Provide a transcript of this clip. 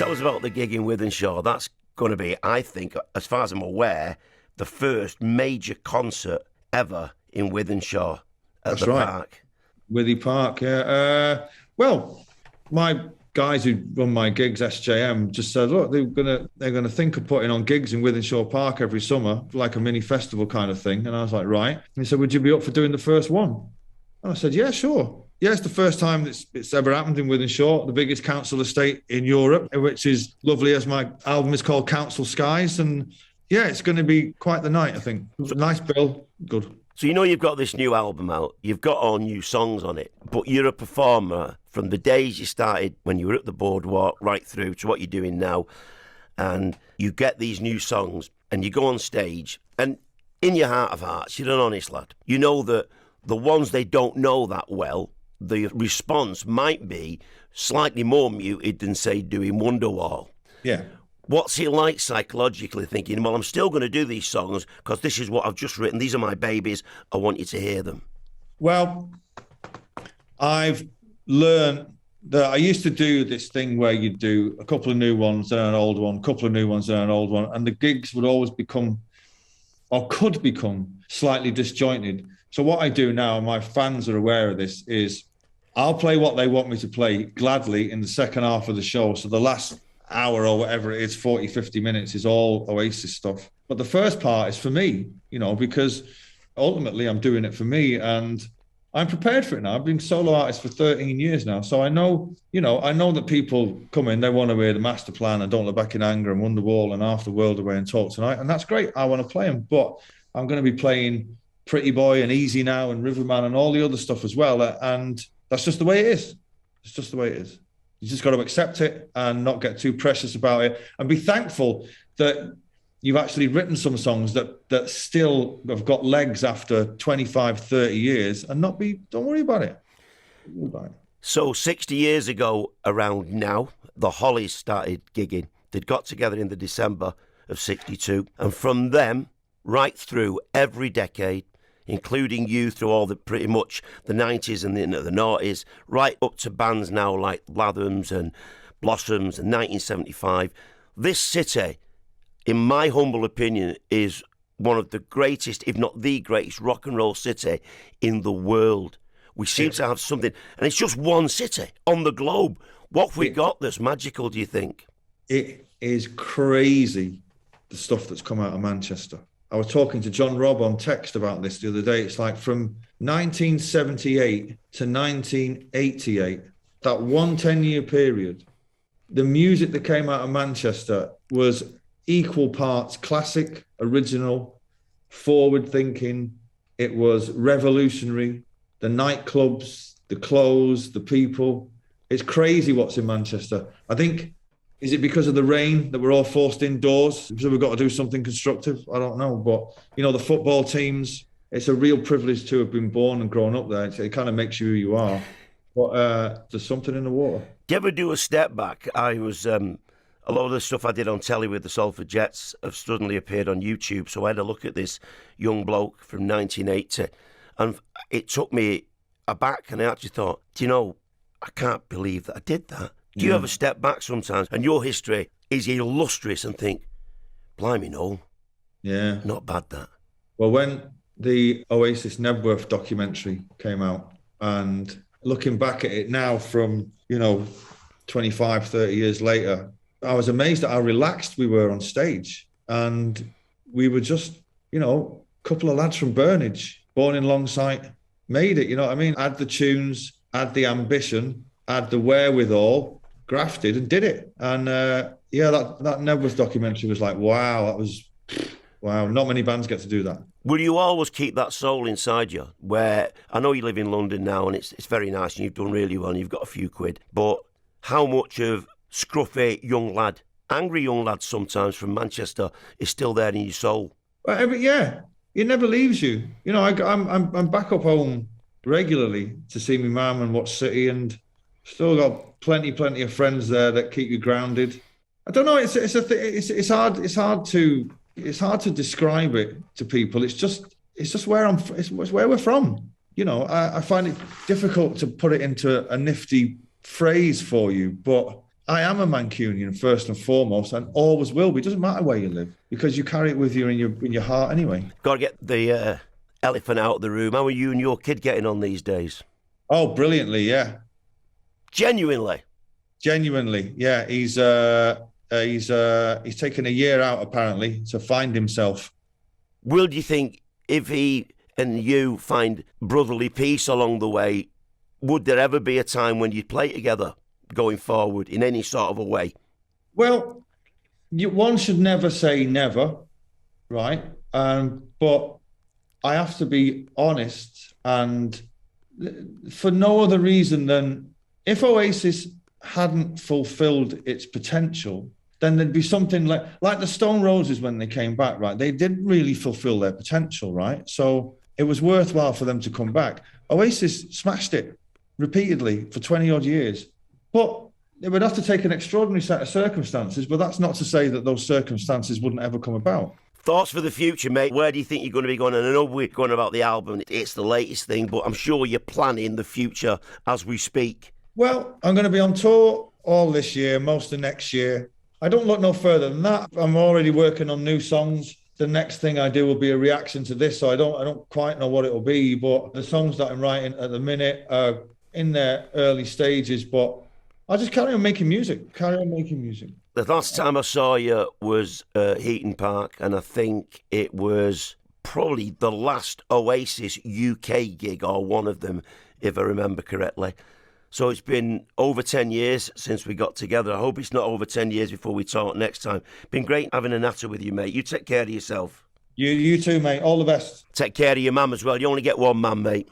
Tell us about the gig in Wythenshawe. That's going to be, I think, as far as I'm aware, the first major concert ever in Wythenshawe at the park. Withy Park, yeah. Well, my guys who run my gigs, SJM, just said, look, they're gonna think of putting on gigs in Wythenshawe Park every summer, like a mini festival kind of thing. And I was like, right. And he said, would you be up for doing the first one? And I said, yeah, sure. Yeah, it's the first time it's ever happened in Wythenshawe, the biggest council estate in Europe, which is lovely, as my album is called Council Skies. And yeah, it's going to be quite the night, I think. Nice bill, good. So you know you've got this new album out, you've got all new songs on it, but you're a performer from the days you started when you were at the boardwalk right through to what you're doing now, and you get these new songs and you go on stage, and in your heart of hearts, you're an honest lad. You know that the ones they don't know that well, the response might be slightly more muted than, say, doing Wonderwall. Yeah. What's it like psychologically thinking, well, I'm still going to do these songs because this is what I've just written. These are my babies. I want you to hear them. Well, I've learned that I used to do this thing where you'd do a couple of new ones and an old one, a couple of new ones and an old one, and the gigs would always become, or could become, slightly disjointed. So what I do now, and my fans are aware of this, is I'll play what they want me to play gladly in the second half of the show. So the last hour or whatever it is, 40, 50 minutes is all Oasis stuff. But the first part is for me, you know, because ultimately I'm doing it for me and I'm prepared for it now. I've been solo artist for 13 years now. So I know, you know, that people come in, they want to hear the master plan and Don't Look Back in Anger and Wonderwall and Half the World Away and Talk Tonight. And that's great. I want to play them, but I'm going to be playing Pretty Boy and Easy Now and Riverman and all the other stuff as well. And that's just the way it is. It's just the way it is. You just got to accept it and not get too precious about it and be thankful that you've actually written some songs that still have got legs after 25, 30 years and don't worry about it. Don't worry about it. So 60 years ago around now, the Hollies started gigging. They'd got together in the December of 62. And from them, right through every decade, including you through all the pretty much the 90s and the noughties, right up to bands now like Lathams and Blossoms and 1975. This city, in my humble opinion, is one of the greatest, if not the greatest, rock and roll city in the world. We seem to have something, and it's just one city on the globe. What have we got that's magical, do you think? It is crazy, the stuff that's come out of Manchester. I was talking to John Robb on text about this the other day. It's like from 1978 to 1988, that 10-year period, the music that came out of Manchester was equal parts classic, original, forward-thinking. It was revolutionary. The nightclubs, the clothes, the people. It's crazy what's in Manchester. I think, is it because of the rain that we're all forced indoors? So we've got to do something constructive? I don't know. But, you know, the football teams, it's a real privilege to have been born and grown up there. It kind of makes you who you are. But there's something in the water. Do you ever do a step back? I was... a lot of the stuff I did on telly with the Salford Jets have suddenly appeared on YouTube. So I had a look at this young bloke from 1980 and it took me aback. And I actually thought, do you know, I can't believe that I did that. Do you ever step back sometimes and your history is illustrious and think, blimey, Noel, not bad that. Well, when the Oasis Nebworth documentary came out and looking back at it now from, 25, 30 years later, I was amazed at how relaxed we were on stage. And we were just, a couple of lads from Burnage, born in Longsight, made it, you know what I mean? Had the tunes, had the ambition, had the wherewithal, grafted and did it. And that Nebworth documentary was like, wow, not many bands get to do that. Will you always keep that soul inside you? Where I know you live in London now and it's very nice and you've done really well and you've got a few quid, but how much of scruffy young lad, angry young lad sometimes from Manchester is still there in your soul? Well, it never leaves you. I'm back up home regularly to see my mum and watch City, and still got plenty of friends there that keep you grounded. I don't know. It's hard to describe it to people. It's just where it's where we're from. I find it difficult to put it into a nifty phrase for you, but I am a Mancunian first and foremost, and always will be. It doesn't matter where you live because you carry it with you in your heart anyway. Got to get the elephant out of the room. How are you and your kid getting on these days? Oh, brilliantly, yeah. Genuinely, Yeah. He's taken a year out apparently to find himself. will do you think if he and you find brotherly peace along the way, would there ever be a time when you'd play together going forward in any sort of a way? Well, one should never say never, right? But I have to be honest, and for no other reason than if Oasis hadn't fulfilled its potential, then there'd be something like the Stone Roses when they came back, right? They didn't really fulfill their potential, right? So it was worthwhile for them to come back. Oasis smashed it repeatedly for 20 odd years, but it would have to take an extraordinary set of circumstances, but that's not to say that those circumstances wouldn't ever come about. Thoughts for the future, mate? Where do you think you're going to be going? And I know we're going about the album. It's the latest thing, but I'm sure you're planning the future as we speak. Well, I'm going to be on tour all this year, most of next year. I don't look no further than that. I'm already working on new songs. The next thing I do will be a reaction to this, so I don't quite know what it'll be, but the songs that I'm writing at the minute are in their early stages, but I'll just carry on making music. The last time I saw you was Heaton Park, and I think it was probably the last Oasis UK gig, or one of them, if I remember correctly. So it's been over 10 years since we got together. I hope it's not over 10 years before we talk next time. Been great having a natter with you, mate. You take care of yourself. You too, mate. All the best. Take care of your mum as well. You only get one mum, mate.